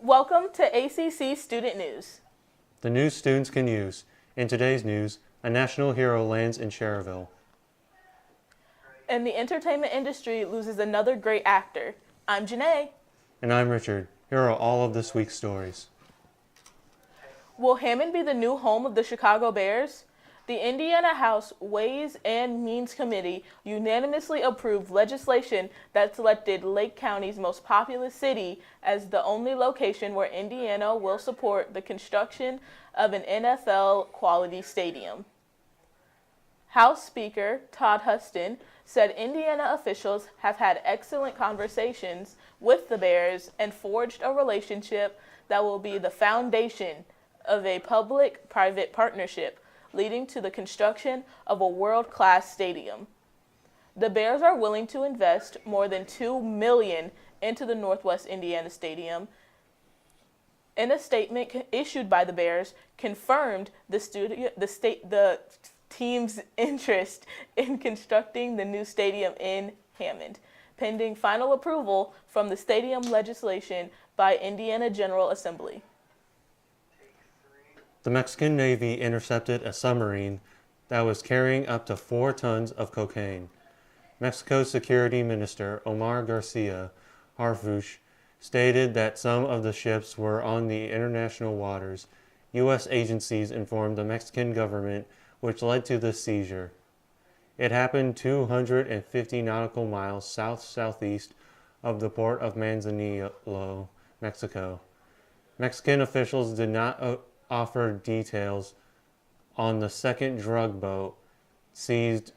Welcome to ACC Student News. The news students can use. In today's news, a national hero lands in Cherville. And the entertainment industry loses another great actor. I'm Janae. And I'm Richard. Here are all of this week's stories. Will Hammond be the new home of the Chicago Bears? The Indiana House Ways and Means Committee unanimously approved legislation that selected Lake County's most populous city as the only location where Indiana will support the construction of an NFL-quality stadium. House Speaker Todd Huston said Indiana officials have had excellent conversations with the Bears and forged a relationship that will be the foundation of a public-private partnership leading to the construction of a world-class stadium. The Bears are willing to invest more than $2 million into the Northwest Indiana Stadium. In a statement issued by the Bears, confirmed the team's interest in constructing the new stadium in Hammond, pending final approval from the stadium legislation by Indiana General Assembly. The Mexican Navy intercepted a submarine that was carrying up to 4 tons of cocaine. Mexico's Security Minister Omar Garcia Harfuch stated that some of the ships were on the international waters. U.S. agencies informed the Mexican government, which led to the seizure. It happened 250 nautical miles south-southeast of the port of Manzanillo, Mexico. Mexican officials did not offer details on the second drug boat seized,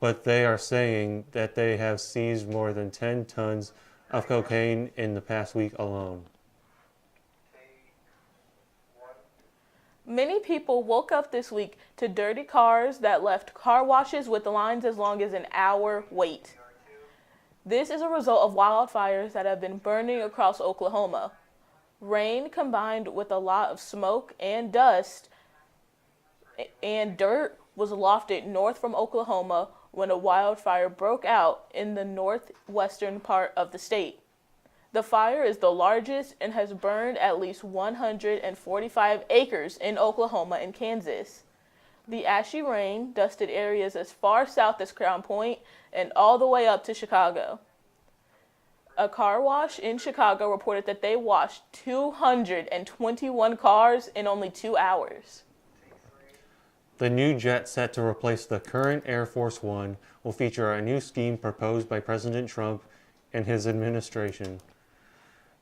but they are saying that they have seized more than 10 tons of cocaine in the past week alone. Many people woke up this week to dirty cars that left car washes with lines as long as an hour wait. This is a result of wildfires that have been burning across Oklahoma. Rain combined with a lot of smoke and dust and dirt was lofted north from Oklahoma when a wildfire broke out in the northwestern part of the state. The fire is the largest and has burned at least 145 acres in Oklahoma and Kansas. The ashy rain dusted areas as far south as Crown Point and all the way up to Chicago. A car wash in Chicago reported that they washed 221 cars in only 2 hours. The new jet set to replace the current Air Force One will feature a new scheme proposed by President Trump and his administration.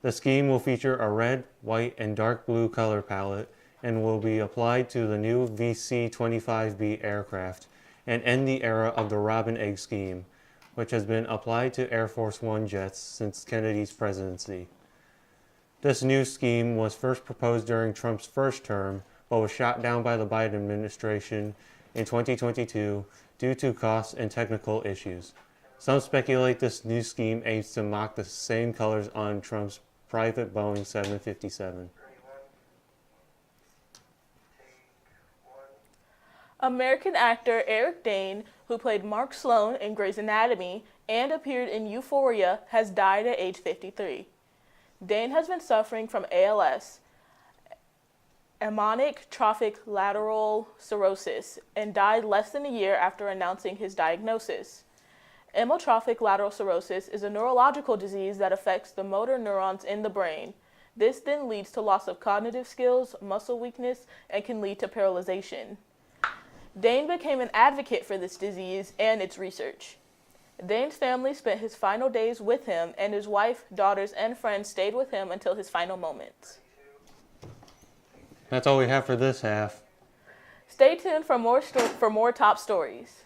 The scheme will feature a red, white, and dark blue color palette and will be applied to the new VC-25B aircraft and end the era of the Robin Egg scheme, which has been applied to Air Force One jets since Kennedy's presidency. This new scheme was first proposed during Trump's first term, but was shot down by the Biden administration in 2022 due to cost and technical issues. Some speculate this new scheme aims to mock the same colors on Trump's private Boeing 757. American actor Eric Dane, who played Mark Sloan in Grey's Anatomy and appeared in Euphoria, has died at age 53. Dane has been suffering from ALS, amyotrophic lateral sclerosis, and died less than a year after announcing his diagnosis. Amyotrophic lateral sclerosis is a neurological disease that affects the motor neurons in the brain. This then leads to loss of cognitive skills, muscle weakness, and can lead to paralyzation. Dane became an advocate for this disease and its research. Dane's family spent his final days with him, and his wife, daughters, and friends stayed with him until his final moments. That's all we have for this half. Stay tuned for more top stories.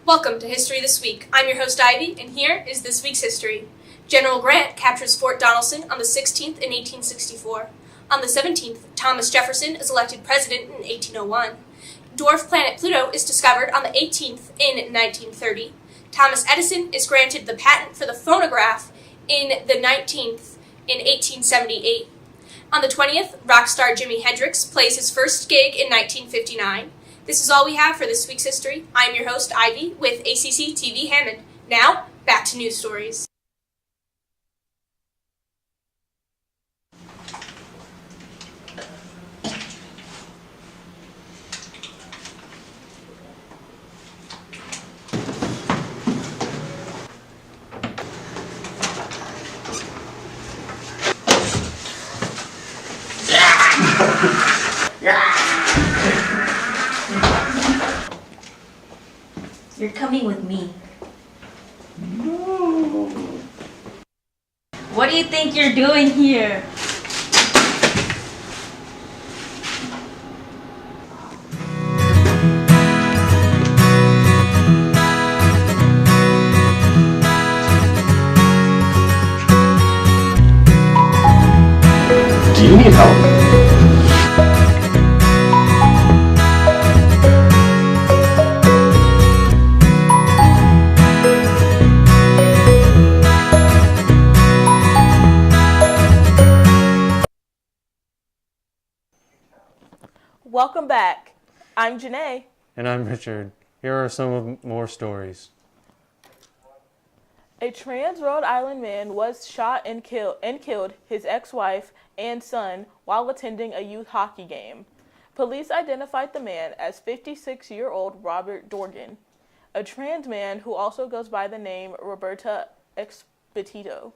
Welcome to History This Week. I'm your host Ivy, and here is this week's history. General Grant captures Fort Donelson on the 16th in 1864. On the 17th, Thomas Jefferson is elected president in 1801. Dwarf planet Pluto is discovered on the 18th in 1930. Thomas Edison is granted the patent for the phonograph in the 19th in 1878. On the 20th, rock star Jimi Hendrix plays his first gig in 1959. This is all we have for this week's history. I am your host, Ivy, with ACCTV Hammond. Now, back to news stories. You're coming with me. No. What do you think you're doing here? Do you need help? Welcome back. I'm Janae. And I'm Richard. Here are some more stories. A trans Rhode Island man was shot and killed his ex-wife and son while attending a youth hockey game. Police identified the man as 56-year-old Robert Dorgan, a trans man who also goes by the name Roberta Expedito.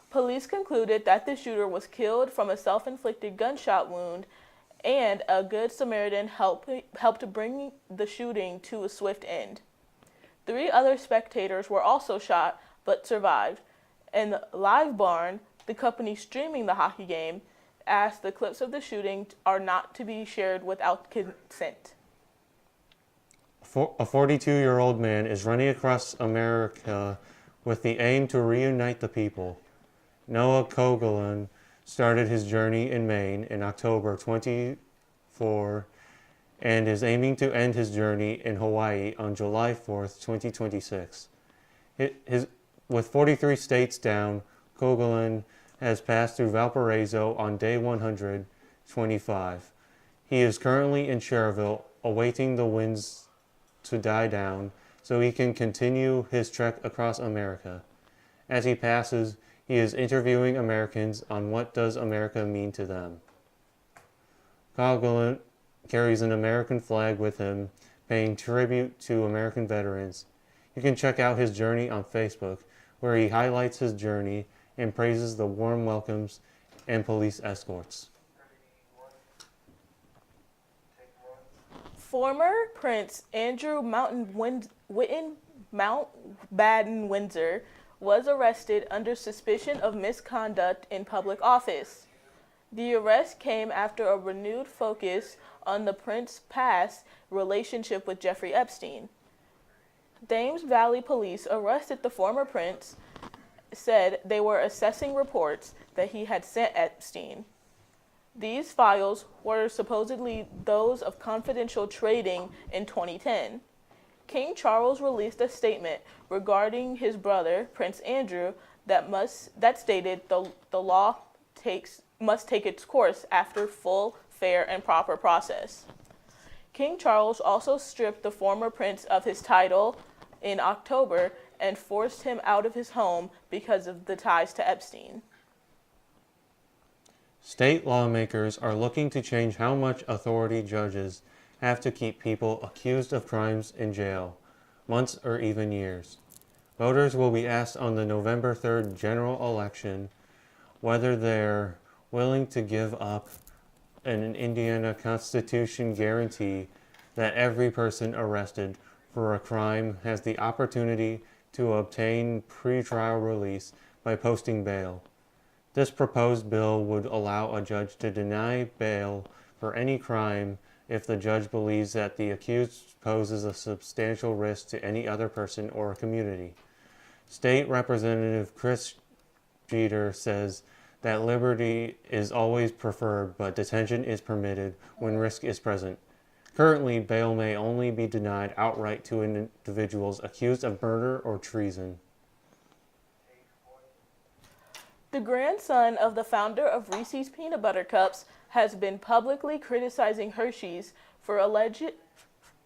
Police concluded that the shooter was killed from a self-inflicted gunshot wound, and a Good Samaritan helped bring the shooting to a swift end. 3 other spectators were also shot but survived, and Live Barn, the company streaming the hockey game, asked the clips of the shooting are not to be shared without consent. A 42-year-old man is running across America with the aim to reunite the people. Noah Kole started his journey in Maine in October 24 and is aiming to end his journey in Hawaii on July 4th, 2026. With 43 states down, Kole has passed through Valparaiso on day 125. He is currently in Cherville, awaiting the winds to die down so he can continue his trek across America. As he passes, he is interviewing Americans on what does America mean to them. Kole carries an American flag with him, paying tribute to American veterans. You can check out his journey on Facebook, where he highlights his journey and praises the warm welcomes and police escorts. Former Prince Andrew Mountbatten Windsor was arrested under suspicion of misconduct in public office. The arrest came after a renewed focus on the prince's past relationship with Jeffrey Epstein. Thames Valley Police arrested the former prince, said they were assessing reports that he had sent Epstein. These files were supposedly those of confidential trading in 2010. King Charles released a statement regarding his brother, Prince Andrew, that stated the law must take its course after full, fair, and proper process. King Charles also stripped the former prince of his title in October and forced him out of his home because of the ties to Epstein. State lawmakers are looking to change how much authority judges have to keep people accused of crimes in jail, months or even years. Voters will be asked on the November 3rd general election whether they're willing to give up an Indiana Constitution guarantee that every person arrested for a crime has the opportunity to obtain pretrial release by posting bail. This proposed bill would allow a judge to deny bail for any crime if the judge believes that the accused poses a substantial risk to any other person or a community. State Representative Chris Jeter says that liberty is always preferred, but detention is permitted when risk is present. Currently, bail may only be denied outright to individuals accused of murder or treason. The grandson of the founder of Reese's Peanut Butter Cups has been publicly criticizing Hershey's for alleged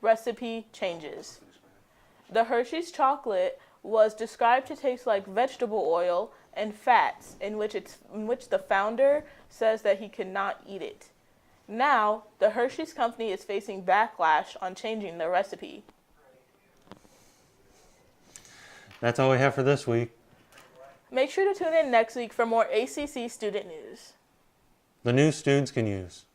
recipe changes. The Hershey's chocolate was described to taste like vegetable oil and fats, in which the founder says that he could not eat it. Now, the Hershey's company is facing backlash on changing the recipe. That's all we have for this week. Make sure to tune in next week for more ACC student news. The news students can use.